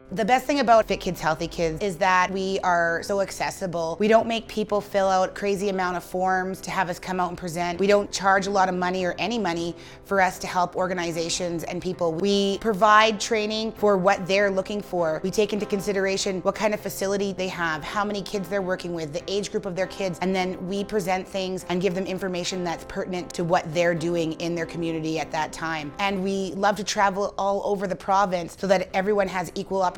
The best thing about Fit Kids, Healthy Kids is that we are so accessible. We don't make people fill out crazy amount of forms to have us come out and present. We don't charge a lot of money or any money for us to help organizations and people. We provide training for what they're looking for. We take into consideration what kind of facility they have, how many kids they're working with, the age group of their kids, and then we present things and give them information that's pertinent to what they're doing in their community at that time. And we love to travel all over the province so that everyone has equal opportunity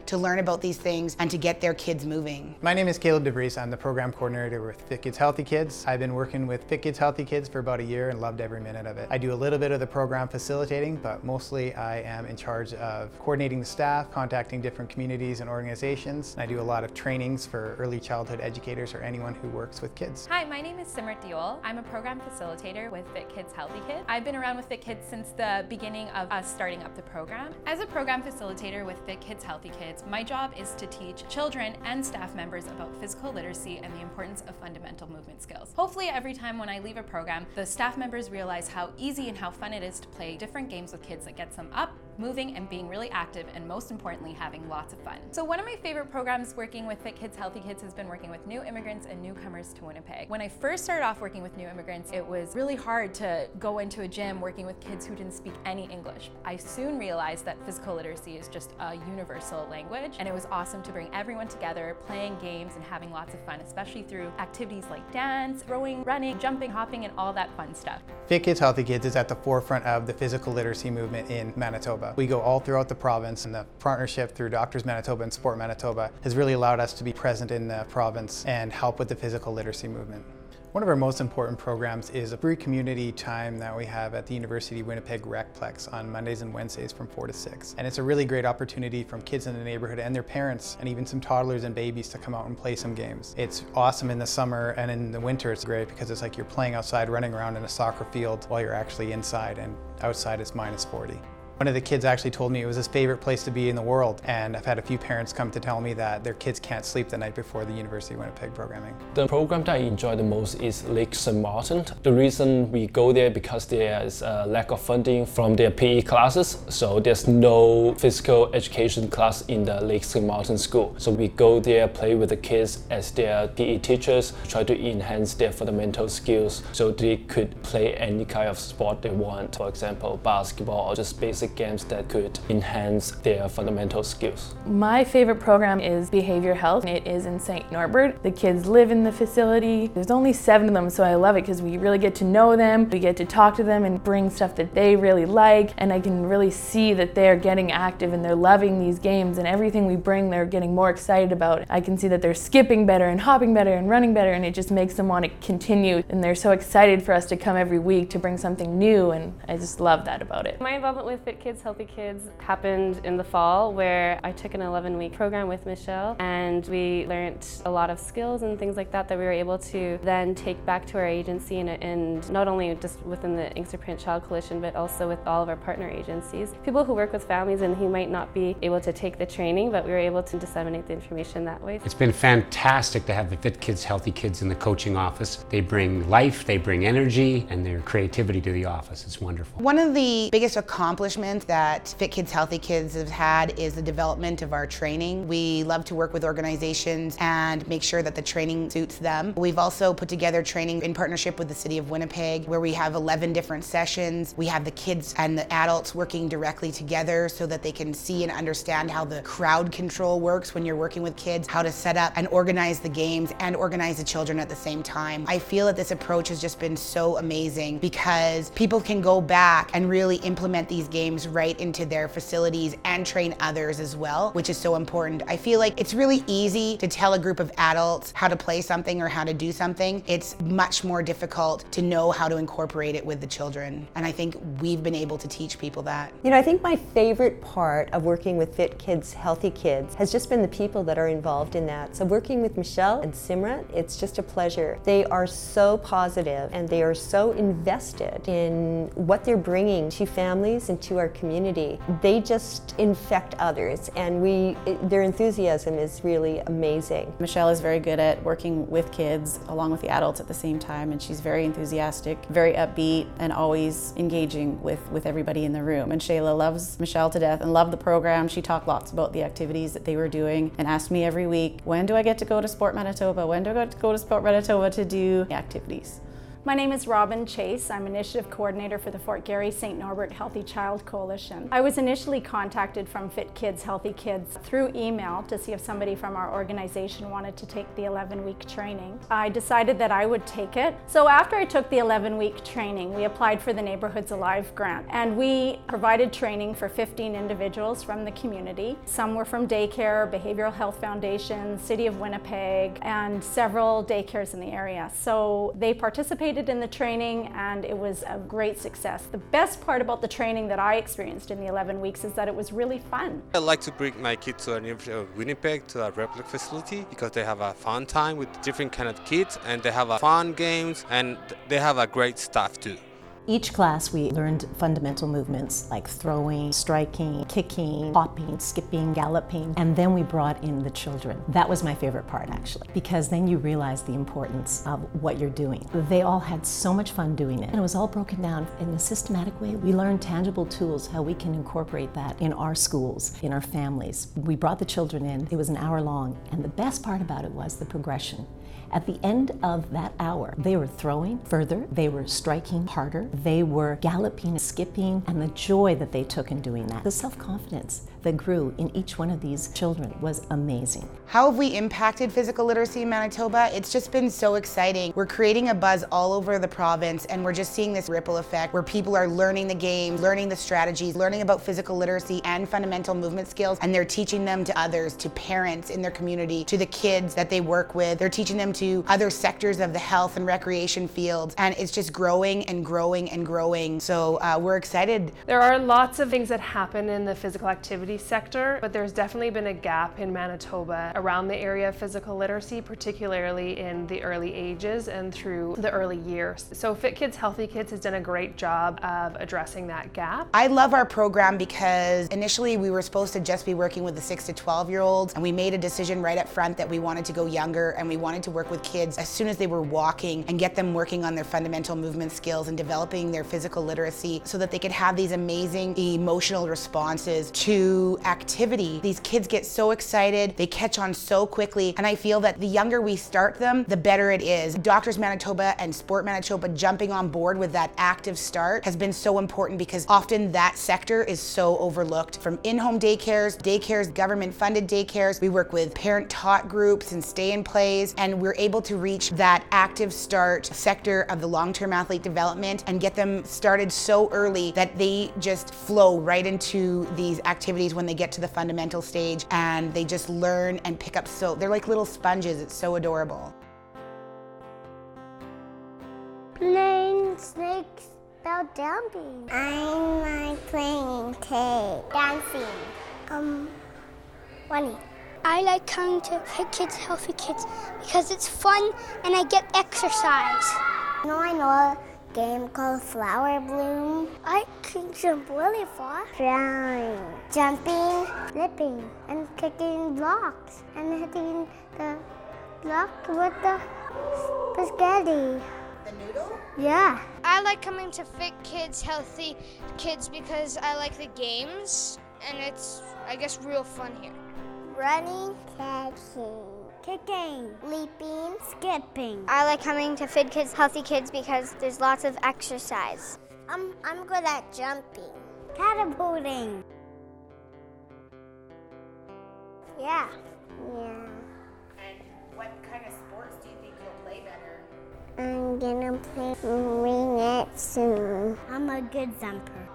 to learn about these things and to get their kids moving. My name is Caleb DeVries. I'm the program coordinator with Fit Kids Healthy Kids. I've been working with Fit Kids Healthy Kids for about a year and loved every minute of it. I do a little bit of the program facilitating, but mostly I am in charge of coordinating the staff, contacting different communities and organizations. And I do a lot of trainings for early childhood educators or anyone who works with kids. Hi, my name is Simrat Diol. I'm a program facilitator with Fit Kids Healthy Kids. I've been around with Fit Kids since the beginning of us starting up the program. As a program facilitator with Fit Kids Healthy Kids, my job is to teach children and staff members about physical literacy and the importance of fundamental movement skills. Hopefully every time when I leave a program, the staff members realize how easy and how fun it is to play different games with kids that gets them up, moving, and being really active, and most importantly, having lots of fun. So one of my favorite programs working with Fit Kids Healthy Kids has been working with new immigrants and newcomers to Winnipeg. When I first started off working with new immigrants, it was really hard to go into a gym working with kids who didn't speak any English. I soon realized that physical literacy is just a universal language, and it was awesome to bring everyone together, playing games and having lots of fun, especially through activities like dance, throwing, running, jumping, hopping, and all that fun stuff. Fit Kids Healthy Kids is at the forefront of the physical literacy movement in Manitoba. We go all throughout the province, and the partnership through Doctors Manitoba and Sport Manitoba has really allowed us to be present in the province and help with the physical literacy movement. One of our most important programs is a free community time that we have at the University of Winnipeg Recplex on Mondays and Wednesdays from 4 to 6. And it's a really great opportunity from kids in the neighborhood and their parents and even some toddlers and babies to come out and play some games. It's awesome in the summer, and in the winter it's great because it's like you're playing outside, running around in a soccer field while you're actually inside, and outside it's -40. One of the kids actually told me it was his favorite place to be in the world, and I've had a few parents come to tell me that their kids can't sleep the night before the University of Winnipeg programming. The program that I enjoy the most is Lake St. Martin. The reason we go there because there is a lack of funding from their PE classes, so there's no physical education class in the Lake St. Martin school. So we go there, play with the kids as their PE teachers, try to enhance their fundamental skills so they could play any kind of sport they want. For example, basketball or just basic games that could enhance their fundamental skills. My favorite program is Behavior Health. It is in St. Norbert. The kids live in the facility. There's only 7 of them, so I love it because we really get to know them. We get to talk to them and bring stuff that they really like, and I can really see that they're getting active and they're loving these games, and everything we bring they're getting more excited about. I can see that they're skipping better and hopping better and running better, and it just makes them want to continue, and they're so excited for us to come every week to bring something new, and I just love that about it. My involvement with Fit Kids Healthy Kids happened in the fall, where I took an 11-week program with Michelle, and we learned a lot of skills and things like that we were able to then take back to our agency, and not only just within the Inkster Print Child Coalition, but also with all of our partner agencies. People who work with families and who might not be able to take the training, but we were able to disseminate the information that way. It's been fantastic to have the Fit Kids Healthy Kids in the coaching office. They bring life, they bring energy, and their creativity to the office. It's wonderful. One of the biggest accomplishments that Fit Kids Healthy Kids have had is the development of our training. We love to work with organizations and make sure that the training suits them. We've also put together training in partnership with the City of Winnipeg, where we have 11 different sessions. We have the kids and the adults working directly together so that they can see and understand how the crowd control works when you're working with kids, how to set up and organize the games and organize the children at the same time. I feel that this approach has just been so amazing because people can go back and really implement these games right into their facilities and train others as well, which is so important. I feel like it's really easy to tell a group of adults how to play something or how to do something. It's much more difficult to know how to incorporate it with the children. And I think we've been able to teach people that. You know, I think my favorite part of working with Fit Kids Healthy Kids has just been the people that are involved in that. So working with Michelle and Simrat, it's just a pleasure. They are so positive and they are so invested in what they're bringing to families and to our community, they just infect others, and their enthusiasm is really amazing. Michelle is very good at working with kids along with the adults at the same time, and she's very enthusiastic, very upbeat, and always engaging with everybody in the room. And Shayla loves Michelle to death and loved the program. She talked lots about the activities that they were doing and asked me every week, when do I get to go to Sport Manitoba? When do I get to go to Sport Manitoba to do activities? My name is Robin Chase. I'm Initiative Coordinator for the Fort Garry St. Norbert Healthy Child Coalition. I was initially contacted from Fit Kids, Healthy Kids through email to see if somebody from our organization wanted to take the 11-week training. I decided that I would take it. So after I took the 11-week training, we applied for the Neighborhoods Alive grant, and we provided training for 15 individuals from the community. Some were from daycare, behavioral health foundations, City of Winnipeg, and several daycares in the area. So they participated in the training, and it was a great success. The best part about the training that I experienced in the 11 weeks is that it was really fun. I like to bring my kids to University of Winnipeg to a Replik facility because they have a fun time with different kind of kids, and they have a fun games, and they have a great staff too. Each class we learned fundamental movements like throwing, striking, kicking, hopping, skipping, galloping, and then we brought in the children. That was my favorite part actually, because then you realize the importance of what you're doing. They all had so much fun doing it, and it was all broken down in a systematic way. We learned tangible tools, how we can incorporate that in our schools, in our families. We brought the children in, it was an hour long, and the best part about it was the progression. At the end of that hour, they were throwing further, they were striking harder, they were galloping, skipping, and the joy that they took in doing that. The self-confidence that grew in each one of these children was amazing. How have we impacted physical literacy in Manitoba? It's just been so exciting. We're creating a buzz all over the province, and we're just seeing this ripple effect where people are learning the games, learning the strategies, learning about physical literacy and fundamental movement skills, and they're teaching them to others, to parents in their community, to the kids that they work with. They're teaching them to other sectors of the health and recreation fields, and it's just growing and growing and growing. So we're excited. There are lots of things that happen in the physical activity sector, but there's definitely been a gap in Manitoba around the area of physical literacy, particularly in the early ages and through the early years. So Fit Kids, Healthy Kids has done a great job of addressing that gap. I love our program because initially we were supposed to just be working with the 6 to 12-year-olds, and we made a decision right up front that we wanted to go younger, and we wanted to work with kids as soon as they were walking and get them working on their fundamental movement skills and developing their physical literacy so that they could have these amazing emotional responses to activity. These kids get so excited, they catch on so quickly, and I feel that the younger we start them, the better it is. Doctors Manitoba and Sport Manitoba jumping on board with that active start has been so important because often that sector is so overlooked. From in-home daycares, government-funded daycares, we work with parent-taught groups and stay-in plays, and we're able to reach that active start sector of the long-term athlete development and get them started so early that they just flow right into these activities when they get to the fundamental stage, and they just learn and pick up. So they're like little sponges. It's so adorable. Playing snakes without jumping. I like playing tag. Dancing. Funny. I like coming to Fit Kids, Healthy Kids because it's fun and I get exercise. I know a game called Flower Bloom. I can jump really far. Flying, jumping, flipping, and kicking blocks and hitting the block with the spaghetti. The noodle? Yeah. I like coming to Fit Kids, Healthy Kids because I like the games and it's, I guess, real fun here. Running, catching, kicking, leaping, skipping. I like coming to Fit Kids, Healthy Kids because there's lots of exercise. I'm good at jumping, catapulting. Yeah. And what kind of sports do you think you'll play better? I'm gonna play ringette soon. I'm a good jumper.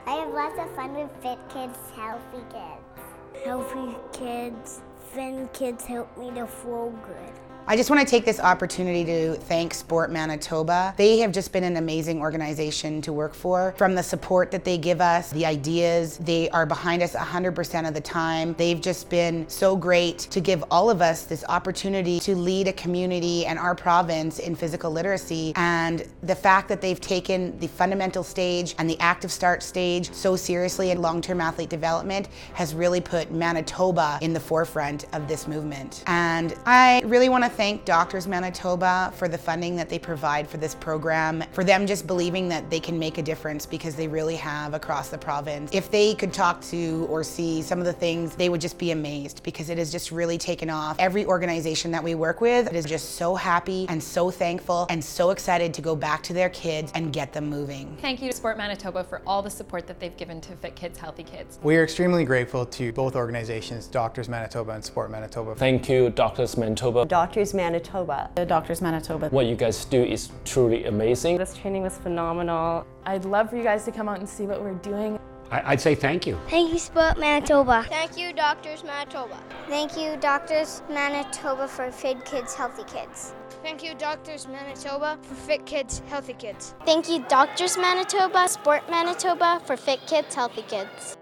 I have lots of fun with Fit Kids, Healthy Kids. Healthy Kids, Fit Kids help me to feel good. I just want to take this opportunity to thank Sport Manitoba. They have just been an amazing organization to work for. From the support that they give us, the ideas, they are behind us 100% of the time. They've just been so great to give all of us this opportunity to lead a community and our province in physical literacy. And the fact that they've taken the fundamental stage and the active start stage so seriously in long-term athlete development has really put Manitoba in the forefront of this movement. And I really want to thank Doctors Manitoba for the funding that they provide for this program, for them just believing that they can make a difference, because they really have across the province. If they could talk to or see some of the things, they would just be amazed, because it has just really taken off. Every organization that we work with is just so happy and so thankful and so excited to go back to their kids and get them moving. Thank you to Sport Manitoba for all the support that they've given to Fit Kids, Healthy Kids. We are extremely grateful to both organizations, Doctors Manitoba and Sport Manitoba. Thank you, Doctors Manitoba. Doctors Manitoba. Doctors Manitoba. What you guys do is truly amazing. This training was phenomenal. I'd love for you guys to come out and see what we're doing. I'd say thank you. Thank you, Sport Manitoba. Thank you, Doctors Manitoba. Thank you, Doctors Manitoba, for Fit Kids, Healthy Kids. Thank you, Doctors Manitoba, for Fit Kids, Healthy Kids. Thank you, Doctors Manitoba, Sport Manitoba, for Fit Kids, Healthy Kids.